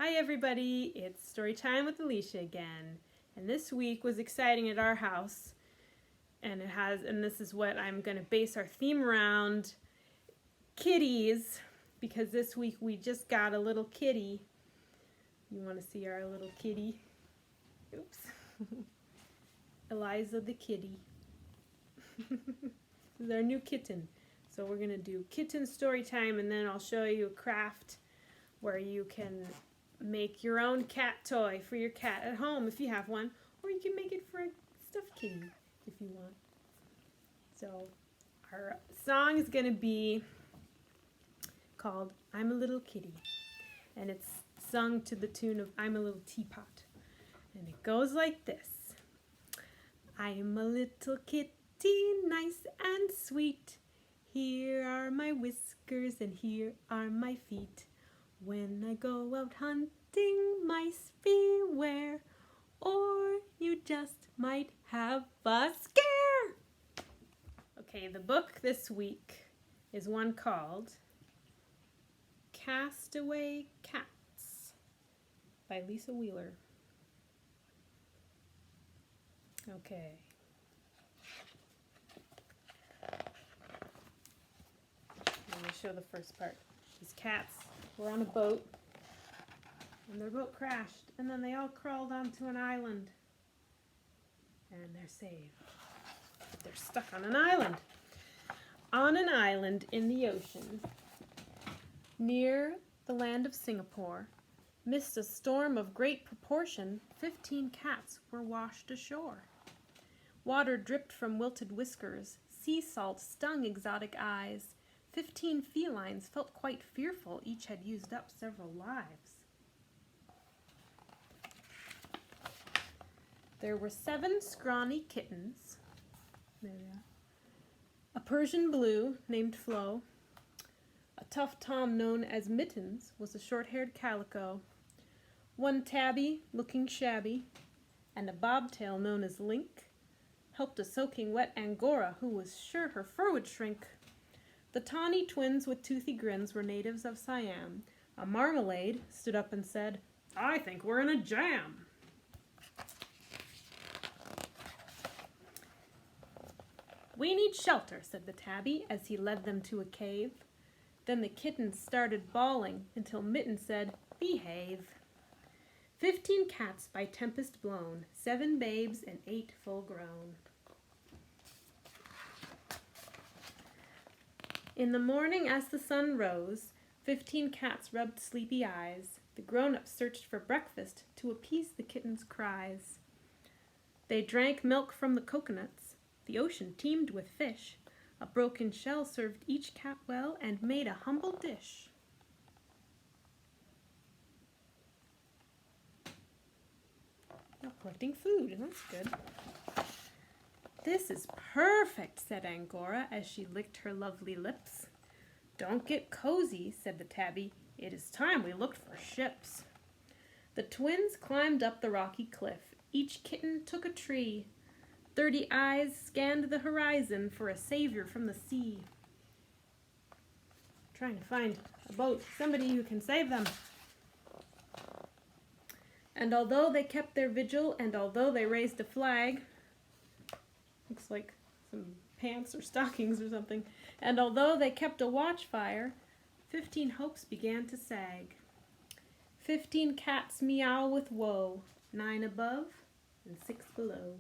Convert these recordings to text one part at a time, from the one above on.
Hi everybody, it's Storytime with Alicia again. And this week was exciting at our house. And this is what I'm going to base our theme around, kitties, because this week we just got a little kitty. You want to see our little kitty? Oops. Eliza the kitty. This is our new kitten. So we're going to do kitten story time, and then I'll show you a craft where you can make your own cat toy for your cat at home if you have one, or you can make it for a stuffed kitty if you want. So our song is going to be called I'm a Little Kitty, and it's sung to the tune of I'm a Little Teapot, and it goes like this. I'm a little kitty, nice and sweet. Here are my whiskers and here are my feet. When I go out hunting, mice beware, or you just might have a scare. Okay, the book this week is one called Castaway Cats by Lisa Wheeler. Okay. Let me show the first part. These cats were on a boat, and their boat crashed, and then they all crawled onto an island, and they're saved. But they're stuck on an island. On an island in the ocean, near the land of Singapore, midst a storm of great proportion, 15 cats were washed ashore. Water dripped from wilted whiskers, sea salt stung exotic eyes. 15 felines felt quite fearful, each had used up several lives. There were 7 scrawny kittens, there they are, a Persian blue named Flo, a tough Tom known as Mittens was a short-haired calico, 1 tabby looking shabby, and a bobtail known as Link helped a soaking wet Angora who was sure her fur would shrink. The tawny twins with toothy grins were natives of Siam. A marmalade stood up and said, I think we're in a jam. We need shelter, said the tabby as he led them to a cave. Then the kittens started bawling until Mitten said, behave. 15 cats by tempest blown, 7 babes and 8 full grown. In the morning as the sun rose, 15 cats rubbed sleepy eyes. The grown-ups searched for breakfast to appease the kittens' cries. They drank milk from the coconuts. The ocean teemed with fish. A broken shell served each cat well and made a humble dish. Now collecting food, and that's good. This is perfect, said Angora as she licked her lovely lips. Don't get cozy, said the tabby. It is time we looked for ships. The twins climbed up the rocky cliff. Each kitten took a tree. 30 eyes scanned the horizon for a savior from the sea. Trying to find a boat, somebody who can save them. And although they kept their vigil, and although they raised a flag, looks like some pants or stockings or something, and although they kept a watchfire, 15 hopes began to sag. 15 cats meow with woe, 9 above and 6 below.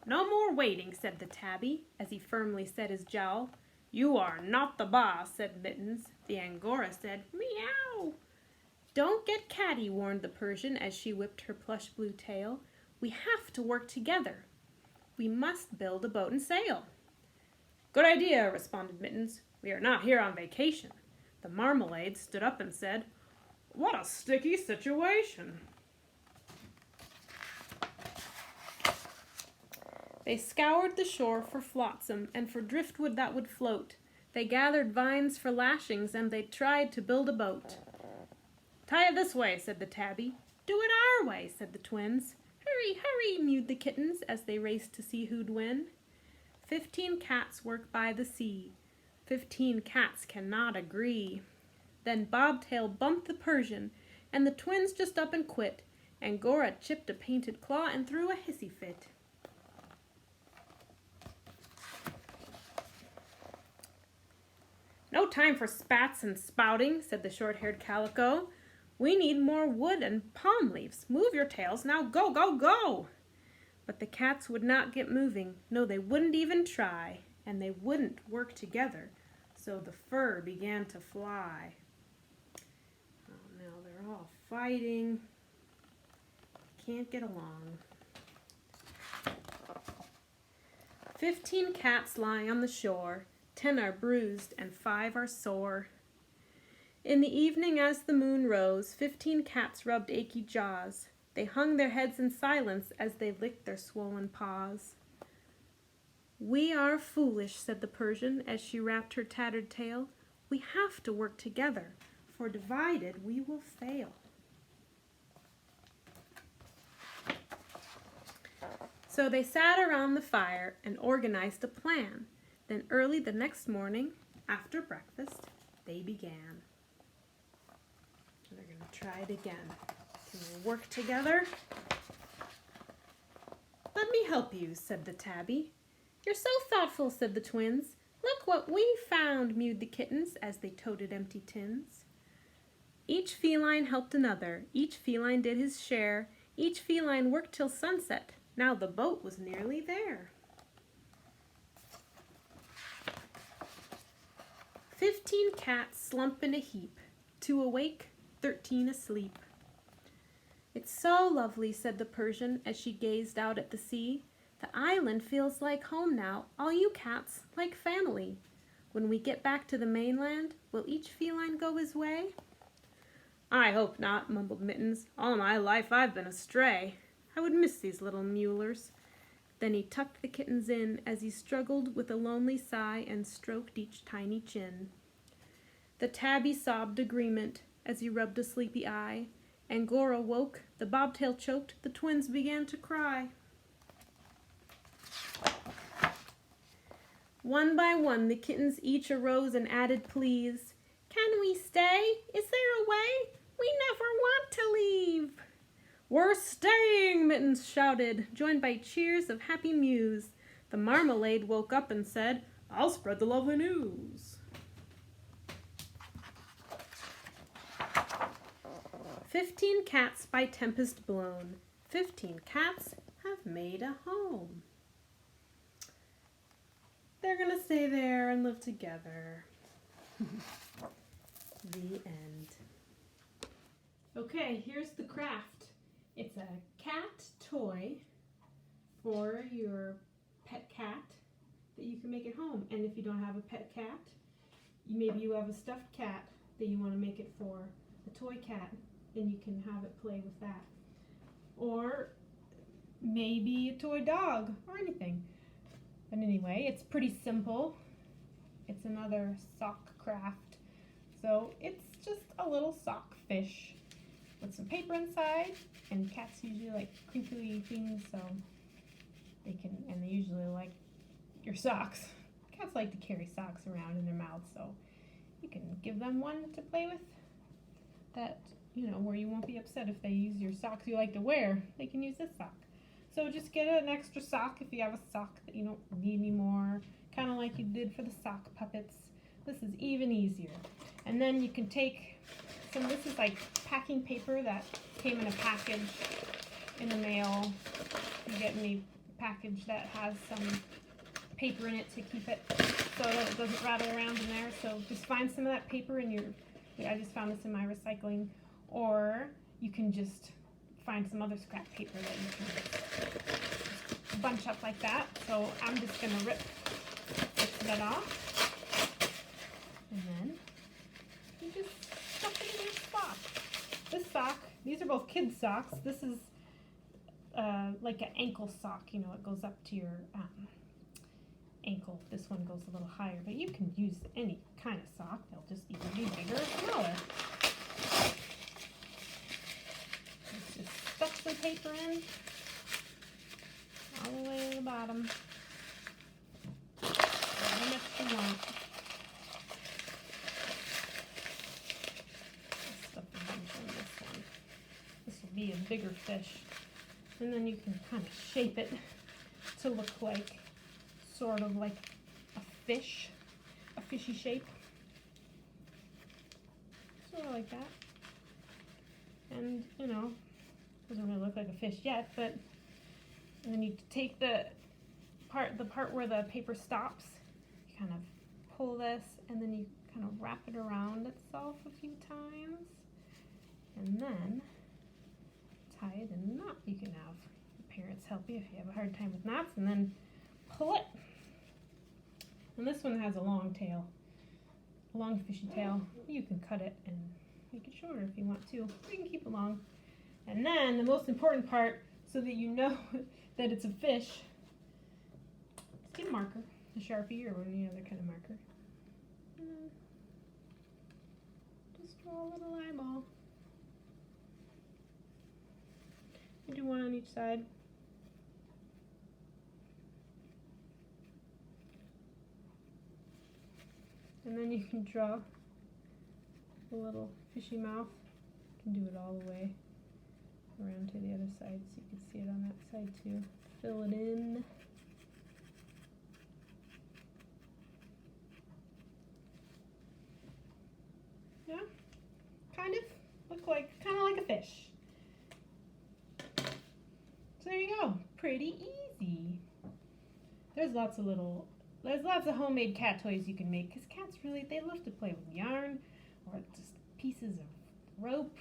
No more waiting, said the tabby, as he firmly set his jowl. You are not the boss, said Mittens. The Angora said, meow. Don't get catty, warned the Persian as she whipped her plush blue tail. We have to work together. We must build a boat and sail. Good idea, responded Mittens. We are not here on vacation. The marmalade stood up and said, what a sticky situation. They scoured the shore for flotsam and for driftwood that would float. They gathered vines for lashings and they tried to build a boat. Tie it this way, said the tabby. Do it our way, said the twins. Hurry, hurry, mewed the kittens as they raced to see who'd win. 15 cats work by the sea. 15 cats cannot agree. Then Bobtail bumped the Persian, and the twins just up and quit. Angora chipped a painted claw and threw a hissy fit. No time for spats and spouting, said the short-haired calico. We need more wood and palm leaves. Move your tails, now go, go, go! But the cats would not get moving. No, they wouldn't even try, and they wouldn't work together. So the fur began to fly. Oh, now they're all fighting. Can't get along. 15 cats lie on the shore. 10 are bruised and 5 are sore. In the evening as the moon rose, 15 cats rubbed achy jaws. They hung their heads in silence as they licked their swollen paws. We are foolish, said the Persian as she wrapped her tattered tail. We have to work together, for divided we will fail. So they sat around the fire and organized a plan. Then early the next morning, after breakfast, they began. They're going to try it again. Can we work together? Let me help you, said the tabby. You're so thoughtful, said the twins. Look what we found, mewed the kittens as they toted empty tins. Each feline helped another. Each feline did his share. Each feline worked till sunset. Now the boat was nearly there. 15 cats slump in a heap, 2 awake, 13 asleep. It's so lovely, said the Persian as she gazed out at the sea. The island feels like home now, all you cats like family. When we get back to the mainland, will each feline go his way? I hope not, mumbled Mittens. All my life I've been astray. I would miss these little mulers. Then he tucked the kittens in as he struggled with a lonely sigh and stroked each tiny chin. The tabby sobbed agreement as he rubbed a sleepy eye. Angora woke, the bobtail choked, the twins began to cry. One by one the kittens each arose and added pleas. Can we stay? Is there a way? We never want to leave. We're staying, Mittens shouted, joined by cheers of happy mews. The marmalade woke up and said, I'll spread the lovely news. 15 cats by tempest blown. 15 cats have made a home. They're going to stay there and live together. The end. Okay, here's the craft. It's a cat toy for your pet cat that you can make at home. And if you don't have a pet cat, maybe you have a stuffed cat that you want to make it for a toy cat, then you can have it play with that. Or maybe a toy dog or anything. But anyway, it's pretty simple. It's another sock craft. So it's just a little sock fish with some paper inside, and cats usually like crinkly things, so they usually like your socks. Cats like to carry socks around in their mouths, so you can give them one to play with that, where you won't be upset if they use your socks you like to wear. They can use this sock. So just get an extra sock if you have a sock that you don't need anymore, kind of like you did for the sock puppets. This is even easier. And then you can take this is like packing paper that came in a package in the mail. You get any package that has some paper in it to keep it so that it doesn't rattle around in there. So just find some of that paper in I just found this in my recycling. Or you can just find some other scrap paper that you can just bunch up like that. So I'm just going to rip that off. And then you just stuff it in your sock. This sock, these are both kids' socks. This is like an ankle sock. It goes up to your ankle. This one goes a little higher, but you can use any kind of sock. They'll just either be bigger or smaller. Just stuff some paper in all the way to the bottom. How much you want. bigger fish. And then you can kind of shape it to look like, sort of like a fish, a fishy shape. Sort of like that. And, you know, doesn't really look like a fish yet, but and then you take the part where the paper stops, you kind of pull this, and then you kind of wrap it around itself a few times, and then tie it in a knot. You can have your parents help you if you have a hard time with knots, and then pull it. And this one has a long tail, a long fishy tail. You can cut it and make it shorter if you want to. You can keep it long. And then the most important part, so that you know that it's a fish, is get a marker, a Sharpie or any other kind of marker. And then just draw a little eyeball. You do one on each side. And then you can draw a little fishy mouth. You can do it all the way around to the other side so you can see it on that side too. Fill it in. Yeah, kind of like a fish. So there you go, pretty easy. There's lots of homemade cat toys you can make, because cats really, they love to play with yarn or just pieces of rope.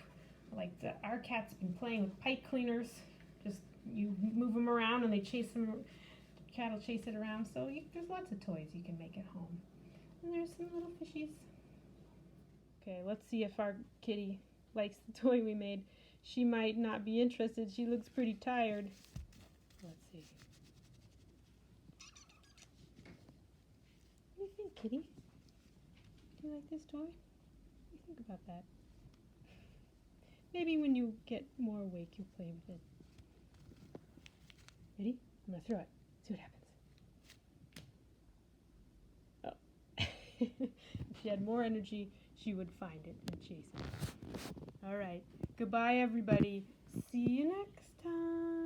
Like our cat's been playing with pipe cleaners. Just you move them around and they chase them. The cat will chase it around. So there's lots of toys you can make at home. And there's some little fishies. Okay, let's see if our kitty likes the toy we made. She might not be interested. She looks pretty tired. Let's see. What do you think, kitty? Do you like this toy? What do you think about that? Maybe when you get more awake, you'll play with it. Ready? I'm going to throw it. See what happens. Oh. If she had more energy, she would find it and chase it. All right. Goodbye, everybody. See you next time.